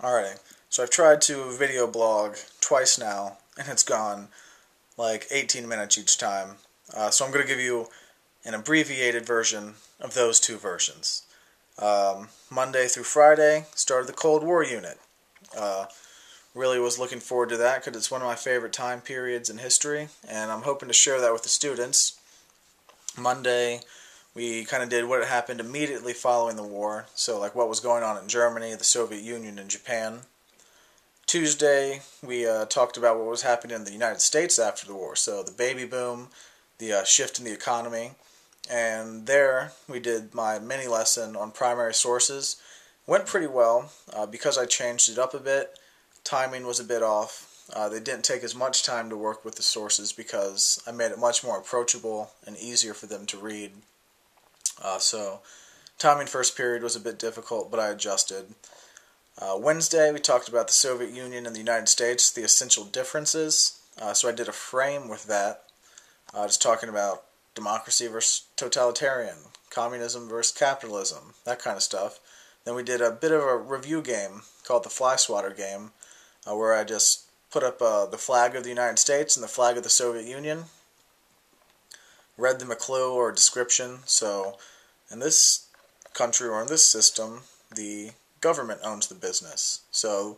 Alrighty, so I've tried to video blog twice now, and it's gone like 18 minutes each time. So I'm going to give you an abbreviated version of those two versions. Monday through Friday, started the Cold War unit. Uh, really was looking forward to that because it's one of my favorite time periods in history, and I'm hoping to share that with the students. Monday, we kind of did what happened immediately following the war, so like what was going on in Germany, the Soviet Union, and Japan. Tuesday, we talked about what was happening in the United States after the war, so the baby boom, the shift in the economy, and there we did my mini lesson on primary sources. Went pretty well because I changed it up a bit. Timing was a bit off. They didn't take as much time to work with the sources because I made it much more approachable and easier for them to read. So timing first period was a bit difficult, but I adjusted. Wednesday, we talked about the Soviet Union and the United States, the essential differences. So I did a frame with that, just talking about democracy versus totalitarian, communism versus capitalism, that kind of stuff. Then we did a bit of a review game called the Fly Swatter game, where I just put up the flag of the United States and the flag of the Soviet Union, read them a clue or a description. So in this country or in this system, the government owns the business. So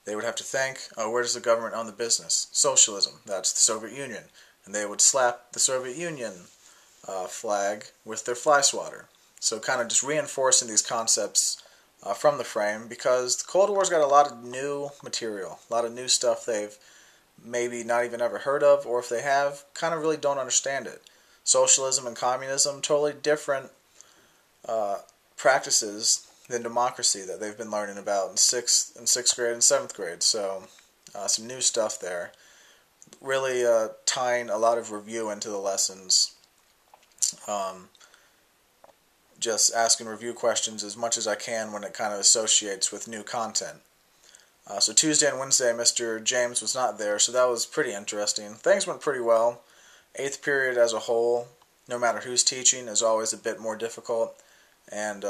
they would have to think, oh, where does the government own the business? Socialism, that's the Soviet Union. And they would slap the Soviet Union flag with their fly swatter. So kind of just reinforcing these concepts from the frame, because the Cold War's got a lot of new material, a lot of new stuff they've maybe not even ever heard of, or if they have, kind of really don't understand it. Socialism and communism, totally different practices than democracy that they've been learning about in sixth grade and seventh grade. So some new stuff there. Really tying a lot of review into the lessons. Just asking review questions as much as I can when it kind of associates with new content. So Tuesday and Wednesday, Mr. James was not there, so that was pretty interesting. Things went pretty well. 8th period as a whole, no matter who's teaching, is always a bit more difficult, and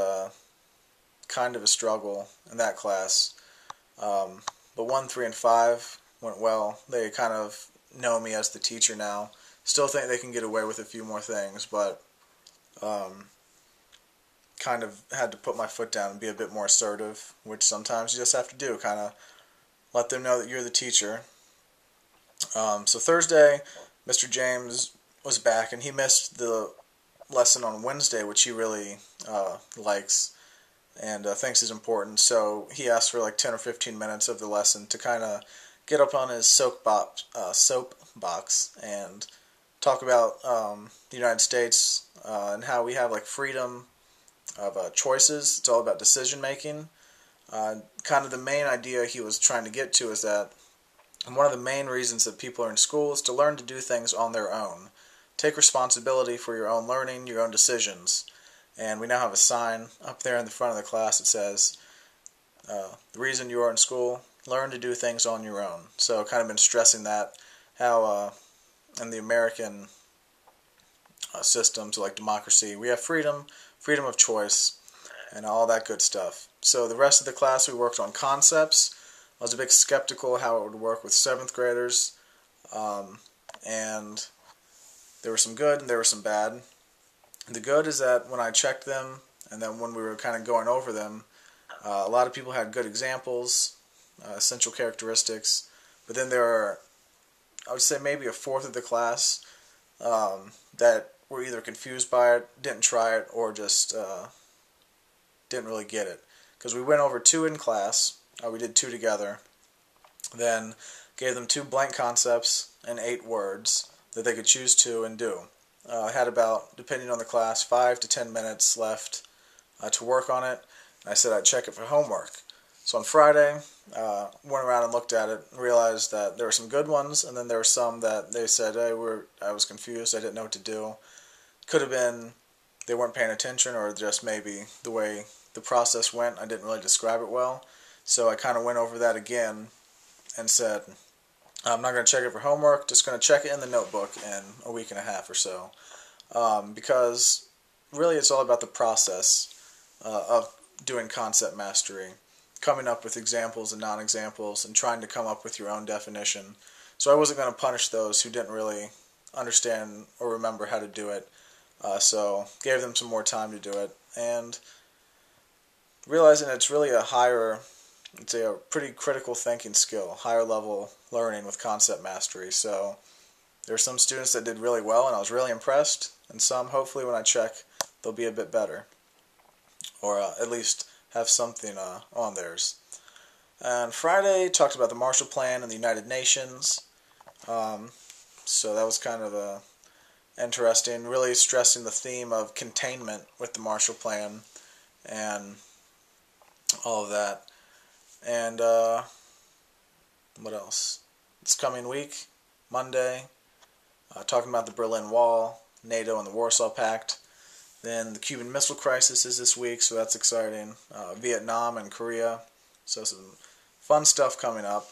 kind of a struggle in that class. But 1, 3, and 5 went well. They kind of know me as the teacher now. Still think they can get away with a few more things, but kind of had to put my foot down and be a bit more assertive, which sometimes you just have to do, kind of let them know that you're the teacher. So Thursday, Mr. James was back, and he missed the lesson on Wednesday, which he really likes and thinks is important. So he asked for like 10 or 15 minutes of the lesson to kind of get up on his soapbox and talk about the United States and how we have like freedom of choices. It's all about decision making. Kind of the main idea he was trying to get to is that one of the main reasons that people are in school is to learn to do things on their own. Take responsibility for your own learning, your own decisions. And we now have a sign up there in the front of the class that says, the reason you are in school, learn to do things on your own. So kind of been stressing that, how in the American systems like democracy, we have freedom of choice, and all that good stuff. So the rest of the class we worked on concepts. I was a bit skeptical how it would work with 7th graders, and there were some good and there were some bad. The good is that when I checked them, and then when we were kind of going over them, a lot of people had good examples, essential characteristics, but then there are, I would say maybe a fourth of the class that were either confused by it, didn't try it, or just didn't really get it. Because we went over 2 in class, we did 2 together, then gave them 2 blank concepts and 8 words that they could choose 2 and do. I had about, depending on the class, 5 to 10 minutes left to work on it, and I said I'd check it for homework. So on Friday, went around and looked at it and realized that there were some good ones, and then there were some that they said, hey, I was confused, I didn't know what to do. Could have been they weren't paying attention, or just maybe the way the process went, I didn't really describe it well. So I kind of went over that again and said, I'm not going to check it for homework, just going to check it in the notebook in a week and a half or so. Because really it's all about the process of doing concept mastery. coming up with examples and non-examples and trying to come up with your own definition. So I wasn't going to punish those who didn't really understand or remember how to do it. So gave them some more time to do it, and realizing it's really it's a pretty critical thinking skill, higher level learning with concept mastery. So there are some students that did really well, and I was really impressed, and some, hopefully, when I check, they'll be a bit better, or at least have something on theirs. And Friday talked about the Marshall Plan and the United Nations. So that was kind of interesting, really stressing the theme of containment with the Marshall Plan and all of that. And what else? This coming week, Monday, talking about the Berlin Wall, NATO and the Warsaw Pact. Then the Cuban Missile Crisis is this week, so that's exciting. Vietnam and Korea, so some fun stuff coming up.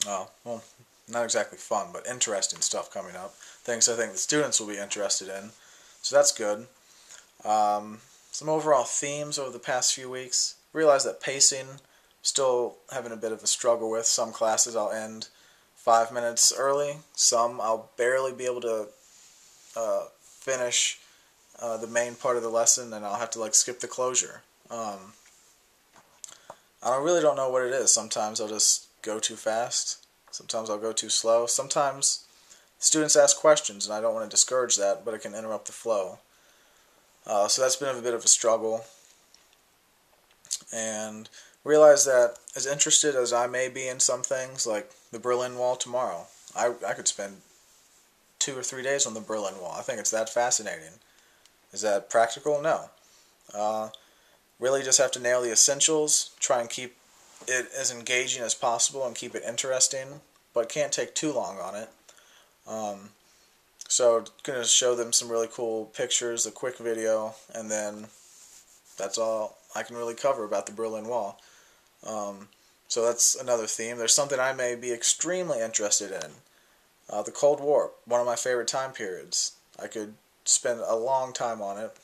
Well, not exactly fun, but interesting stuff coming up. Things I think the students will be interested in, so that's good. Some overall themes over the past few weeks. Realize that pacing, still having a bit of a struggle with. Some classes I'll end 5 minutes early. Some I'll barely be able to finish the main part of the lesson, and I'll have to skip the closure. I really don't know what it is. Sometimes I'll just go too fast. Sometimes I'll go too slow. Sometimes students ask questions, and I don't want to discourage that, but it can interrupt the flow. So that's been a bit of a struggle. And realize that as interested as I may be in some things, like the Berlin Wall tomorrow, I could spend 2 or 3 days on the Berlin Wall. I think it's that fascinating. Is that practical? No. Really just have to nail the essentials, try and keep it as engaging as possible and keep it interesting, but can't take too long on it. So going to show them some really cool pictures, a quick video, and then that's all I can really cover about the Berlin Wall. So that's another theme. There's something I may be extremely interested in. The Cold War, one of my favorite time periods. I could spend a long time on it,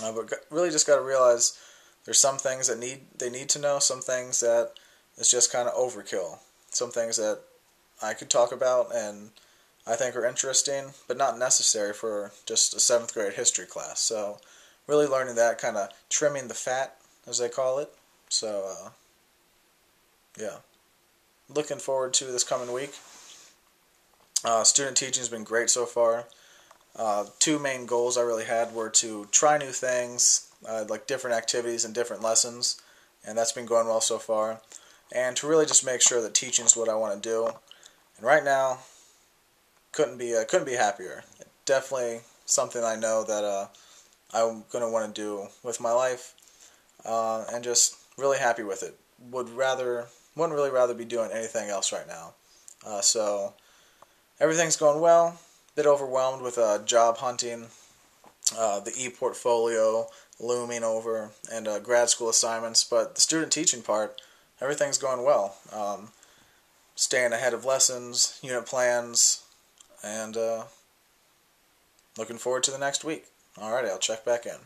but really just got to realize there's some things that they need to know, some things that is just kind of overkill, some things that I could talk about and I think are interesting, but not necessary for just a 7th grade history class. So really learning that, kind of trimming the fat, as they call it. So yeah, looking forward to this coming week. Student teaching has been great so far. 2 main goals I really had were to try new things, like different activities and different lessons, and that's been going well so far. And to really just make sure that teaching is what I want to do. And right now, couldn't be happier. Definitely something I know that I'm going to want to do with my life, and just really happy with it. Wouldn't really rather be doing anything else right now. So everything's going well. Bit overwhelmed with job hunting, the e-portfolio looming over, and grad school assignments, but the student teaching part, everything's going well. Staying ahead of lessons, unit plans, and looking forward to the next week. Alrighty, I'll check back in.